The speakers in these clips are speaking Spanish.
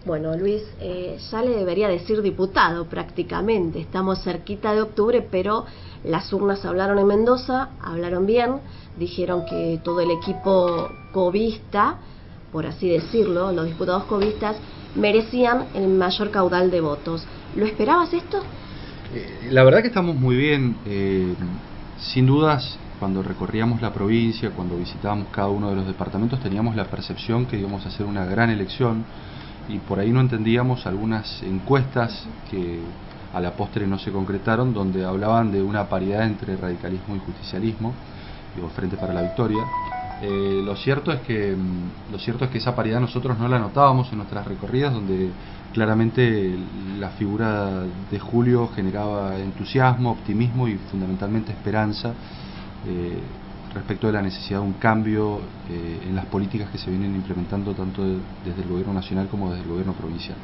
Bueno, Luis, ya le debería decir diputado prácticamente. Estamos cerquita de octubre, pero las urnas hablaron en Mendoza, hablaron bien, dijeron que todo el equipo covista, por así decirlo, los diputados covistas, merecían el mayor caudal de votos. ¿Lo esperabas esto? La verdad que estamos muy bien. Sin dudas, cuando recorríamos la provincia, cuando visitábamos cada uno de los departamentos, teníamos la percepción que íbamos a hacer una gran elección, y por ahí no entendíamos algunas encuestas que a la postre no se concretaron, donde hablaban de una paridad entre radicalismo y justicialismo, digo, Frente para la Victoria. Lo cierto es que esa paridad nosotros no la notábamos en nuestras recorridas, donde claramente la figura de Julio generaba entusiasmo, optimismo y fundamentalmente esperanza respecto de la necesidad de un cambio en las políticas que se vienen implementando tanto desde el gobierno nacional como desde el gobierno provincial.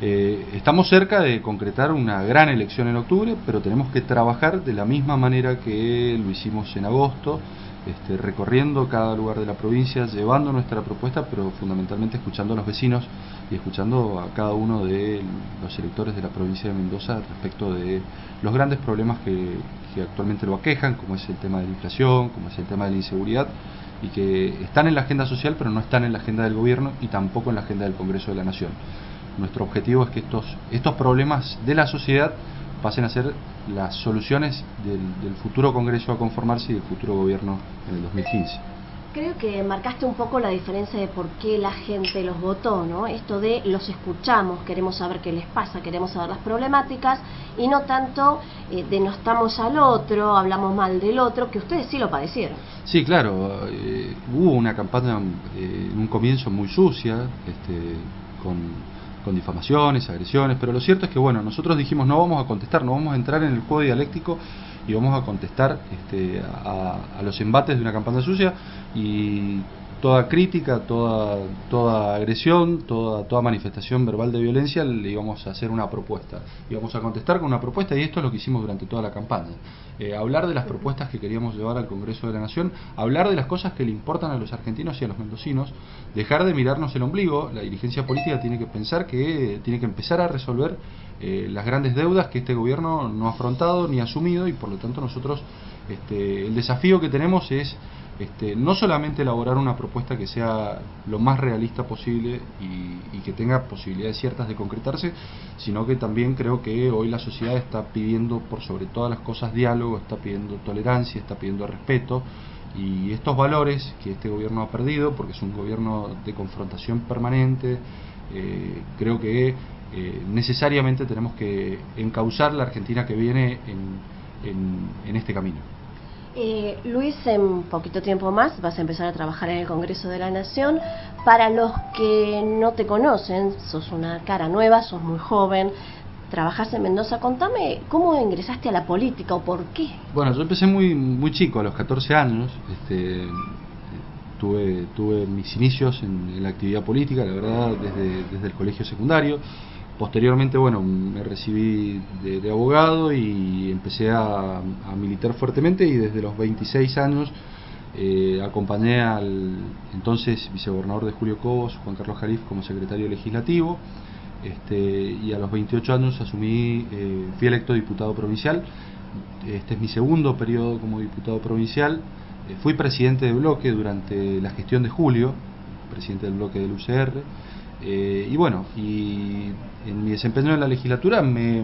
Estamos cerca de concretar una gran elección en octubre, pero tenemos que trabajar de la misma manera que lo hicimos en agosto, recorriendo cada lugar de la provincia, llevando nuestra propuesta, pero fundamentalmente escuchando a los vecinos y escuchando a cada uno de los electores de la provincia de Mendoza respecto de los grandes problemas que actualmente lo aquejan, como es el tema de la inflación, como es el tema de la inseguridad, y que están en la agenda social, pero no están en la agenda del gobierno y tampoco en la agenda del Congreso de la Nación. Nuestro objetivo es que estos problemas de la sociedad pasen a ser las soluciones del futuro Congreso a conformarse y del futuro gobierno en el 2015. Creo que marcaste un poco la diferencia de por qué la gente los votó, ¿no? Esto de los escuchamos, queremos saber qué les pasa, queremos saber las problemáticas, y no tanto denostamos al otro, hablamos mal del otro, que ustedes sí lo padecieron. Sí, claro, hubo una campaña en un comienzo muy sucia, con difamaciones, agresiones, pero lo cierto es que bueno, nosotros dijimos no vamos a contestar, no vamos a entrar en el juego dialéctico y vamos a contestar a los embates de una campaña sucia, y toda crítica, toda agresión, toda manifestación verbal de violencia le íbamos a hacer una propuesta, íbamos a contestar con una propuesta, y esto es lo que hicimos durante toda la campaña. Hablar de las propuestas que queríamos llevar al Congreso de la Nación, hablar de las cosas que le importan a los argentinos y a los mendocinos, dejar de mirarnos el ombligo. La dirigencia política tiene que pensar que tiene que empezar a resolver las grandes deudas que este gobierno no ha afrontado ni asumido, y por lo tanto nosotros el desafío que tenemos es no solamente elaborar una propuesta que sea lo más realista posible y que tenga posibilidades ciertas de concretarse, sino que también creo que hoy la sociedad está pidiendo por sobre todas las cosas diálogo, está pidiendo tolerancia, está pidiendo respeto, y estos valores que este gobierno ha perdido, porque es un gobierno de confrontación permanente, creo que necesariamente tenemos que encauzar la Argentina que viene en este camino. Luis, en poquito tiempo más vas a empezar a trabajar en el Congreso de la Nación. Para los que no te conocen, sos una cara nueva, sos muy joven, trabajás en Mendoza. Contame cómo ingresaste a la política o por qué. Bueno, yo empecé muy chico, a los 14 años. Tuve mis inicios en la actividad política, la verdad, desde el colegio secundario. Posteriormente, bueno, me recibí de abogado y empecé a militar fuertemente, y desde los 26 años acompañé al entonces vicegobernador de Julio Cobos, Juan Carlos Jarif, como secretario legislativo, y a los 28 años fui electo diputado provincial. Este es mi segundo periodo como diputado provincial. Fui presidente de bloque durante la gestión de Julio, presidente del bloque del UCR. Y bueno, y en mi desempeño en la legislatura me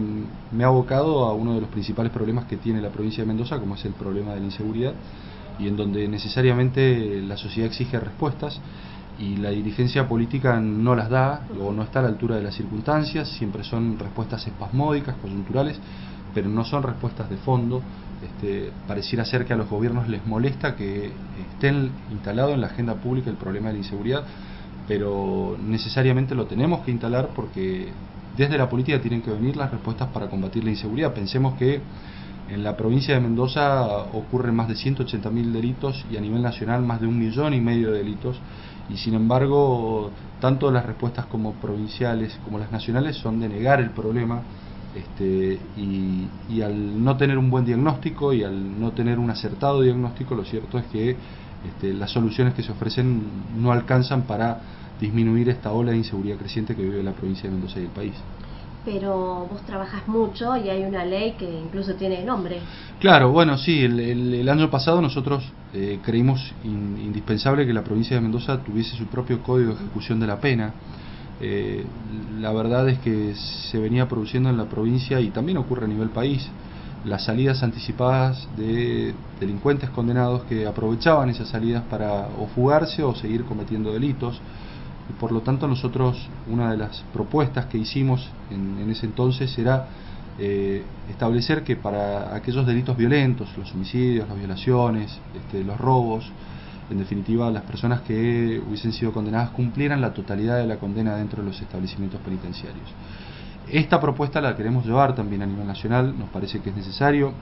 ha abocado a uno de los principales problemas que tiene la provincia de Mendoza, como es el problema de la inseguridad, y en donde necesariamente la sociedad exige respuestas y la dirigencia política no las da o no está a la altura de las circunstancias. Siempre son respuestas espasmódicas, coyunturales, pero no son respuestas de fondo. Pareciera ser que a los gobiernos les molesta que estén instalado en la agenda pública el problema de la inseguridad, pero necesariamente lo tenemos que instalar, porque desde la política tienen que venir las respuestas para combatir la inseguridad. Pensemos que en la provincia de Mendoza ocurren más de 180.000 delitos, y a nivel nacional más de 1,5 millones de delitos, y sin embargo tanto las respuestas como provinciales como las nacionales son de negar el problema, y al no tener un buen diagnóstico y al no tener un acertado diagnóstico, lo cierto es que las soluciones que se ofrecen no alcanzan para disminuir esta ola de inseguridad creciente que vive la provincia de Mendoza y el país. Pero vos trabajas mucho y hay una ley que incluso tiene nombre. Claro, bueno, sí, el año pasado nosotros creímos indispensable que la provincia de Mendoza tuviese su propio código de ejecución de la pena. La verdad es que se venía produciendo en la provincia, y también ocurre a nivel país, las salidas anticipadas de delincuentes condenados que aprovechaban esas salidas para o fugarse o seguir cometiendo delitos. Y por lo tanto nosotros, una de las propuestas que hicimos en ese entonces era establecer que para aquellos delitos violentos, los homicidios, las violaciones, los robos, en definitiva las personas que hubiesen sido condenadas cumplieran la totalidad de la condena dentro de los establecimientos penitenciarios. Esta propuesta la queremos llevar también a nivel nacional. Nos parece que es necesario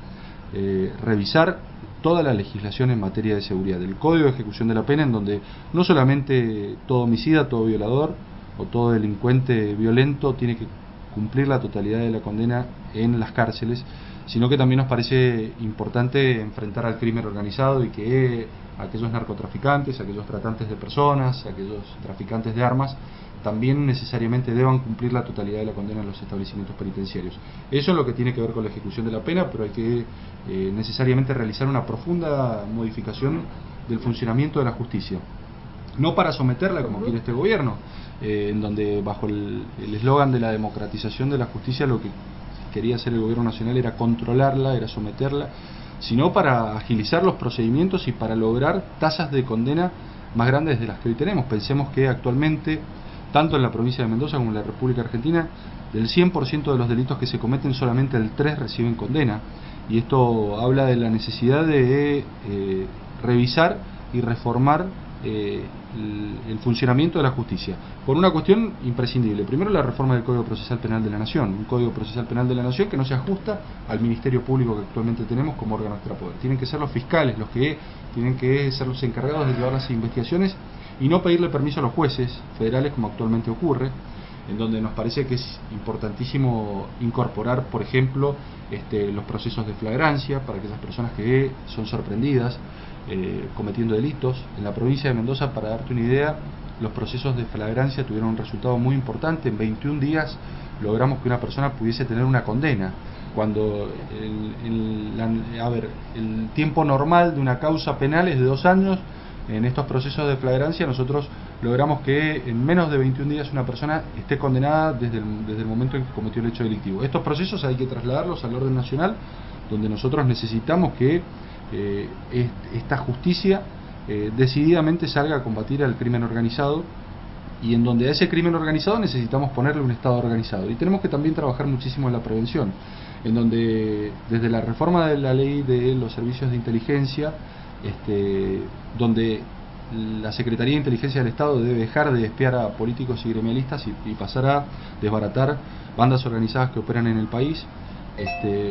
revisar toda la legislación en materia de seguridad, el Código de Ejecución de la Pena, en donde no solamente todo homicida, todo violador o todo delincuente violento tiene que cumplir la totalidad de la condena en las cárceles, sino que también nos parece importante enfrentar al crimen organizado y que aquellos narcotraficantes, aquellos tratantes de personas, aquellos traficantes de armas también necesariamente deban cumplir la totalidad de la condena en los establecimientos penitenciarios. Eso es lo que tiene que ver con la ejecución de la pena, pero hay que necesariamente realizar una profunda modificación del funcionamiento de la justicia. No para someterla como quiere este gobierno, en donde bajo el eslogan de la democratización de la justicia lo que quería hacer el gobierno nacional era controlarla, era someterla, sino para agilizar los procedimientos y para lograr tasas de condena más grandes de las que hoy tenemos. Pensemos que actualmente, tanto en la provincia de Mendoza como en la República Argentina, del 100% de los delitos que se cometen, solamente el 3% reciben condena, y esto habla de la necesidad de revisar y reformar el funcionamiento de la justicia, por una cuestión imprescindible. Primero, la reforma del Código Procesal Penal de la Nación, un Código Procesal Penal de la Nación que no se ajusta al Ministerio Público que actualmente tenemos como órgano extrapoder. Tienen que ser los fiscales los que tienen que ser los encargados de llevar las investigaciones y no pedirle permiso a los jueces federales como actualmente ocurre, en donde nos parece que es importantísimo incorporar, por ejemplo, los procesos de flagrancia para aquellas personas que son sorprendidas cometiendo delitos. En la provincia de Mendoza, para darte una idea, los procesos de flagrancia tuvieron un resultado muy importante. En 21 días logramos que una persona pudiese tener una condena, cuando el tiempo normal de una causa penal es de 2 años. En estos procesos de flagrancia nosotros logramos que en menos de 21 días una persona esté condenada desde el momento en que cometió el hecho delictivo. Estos procesos hay que trasladarlos al orden nacional, donde nosotros necesitamos que esta justicia decididamente salga a combatir al crimen organizado, y en donde a ese crimen organizado necesitamos ponerle un Estado organizado. Y tenemos que también trabajar muchísimo en la prevención, en donde desde la reforma de la ley de los servicios de inteligencia, donde la Secretaría de Inteligencia del Estado debe dejar de espiar a políticos y gremialistas y pasar a desbaratar bandas organizadas que operan en el país.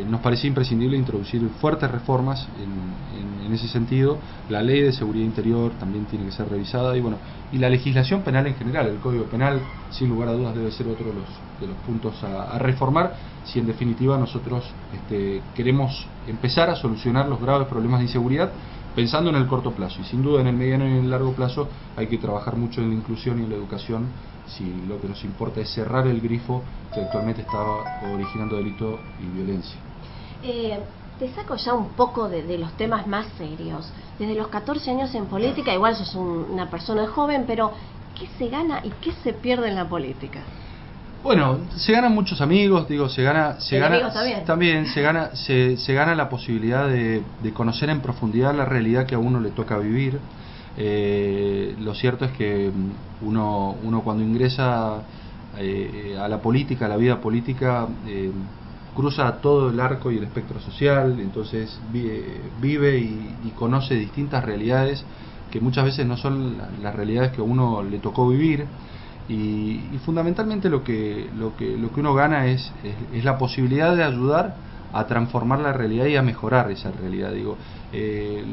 Nos parecía imprescindible introducir fuertes reformas en ese sentido. La ley de seguridad interior también tiene que ser revisada, y la legislación penal en general. El Código Penal, sin lugar a dudas, debe ser otro de los puntos a reformar, si en definitiva nosotros queremos empezar a solucionar los graves problemas de inseguridad, pensando en el corto plazo. Y sin duda en el mediano y en el largo plazo hay que trabajar mucho en la inclusión y en la educación, si lo que nos importa es cerrar el grifo que actualmente está originando delito y violencia. Te saco ya un poco de los temas más serios. Desde los 14 años en política, igual sos una persona joven, pero ¿qué se gana y qué se pierde en la política? Bueno, se ganan muchos amigos, se gana también se gana la posibilidad de conocer en profundidad la realidad que a uno le toca vivir. Lo cierto es que uno cuando ingresa a la política, a la vida política, cruza todo el arco y el espectro social, entonces vive y conoce distintas realidades que muchas veces no son las realidades que a uno le tocó vivir. Y fundamentalmente lo que uno gana es la posibilidad de ayudar a transformar la realidad y a mejorar esa realidad.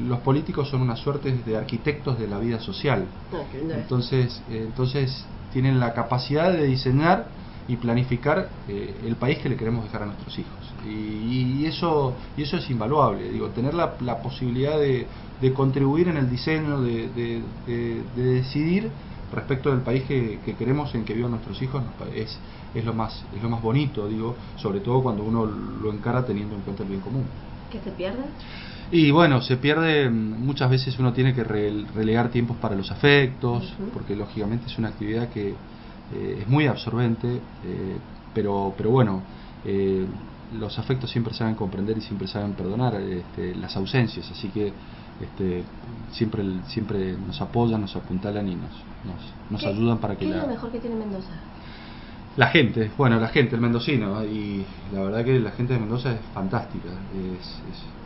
Los políticos son una suerte de arquitectos de la vida social. Entonces tienen la capacidad de diseñar y planificar el país que le queremos dejar a nuestros hijos. Y eso es invaluable. Tener la posibilidad de contribuir en el diseño, de decidir respecto del país que queremos, en que vivan nuestros hijos, es lo más bonito, digo, sobre todo cuando uno lo encara teniendo en cuenta el bien común. ¿Qué se pierde? Y bueno, se pierde, muchas veces uno tiene que relegar tiempos para los afectos, porque lógicamente es una actividad que es muy absorbente, pero bueno, los afectos siempre saben comprender y siempre saben perdonar las ausencias, así que siempre nos apoyan, nos apuntalan y nos ayudan para que ¿Qué es lo mejor que tiene Mendoza? La gente, bueno, el mendocino, y la verdad que la gente de Mendoza es fantástica.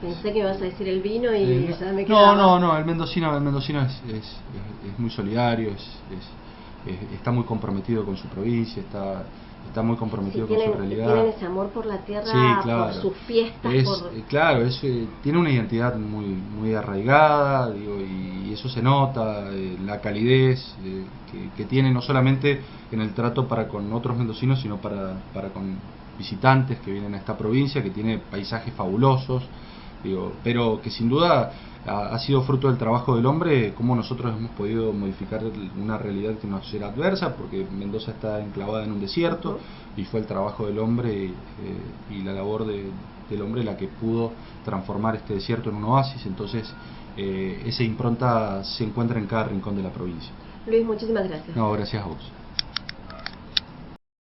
Pensé que ibas a decir el vino y ya me quedaba. No, el mendocino es muy solidario, está muy comprometido con su provincia, está muy comprometido con su realidad. Tienen ese amor por la tierra, sí, claro, por sus fiestas. Claro, tiene una identidad muy arraigada, digo, y eso se nota, la calidez que tiene no solamente en el trato para con otros mendocinos, sino para con visitantes que vienen a esta provincia, que tiene paisajes fabulosos, digo, pero que sin duda ha sido fruto del trabajo del hombre, como nosotros hemos podido modificar una realidad que nos era adversa, porque Mendoza está enclavada en un desierto, y fue el trabajo del hombre y la labor del hombre la que pudo transformar este desierto en un oasis. Entonces esa impronta se encuentra en cada rincón de la provincia. Luis, muchísimas gracias. No, gracias a vos.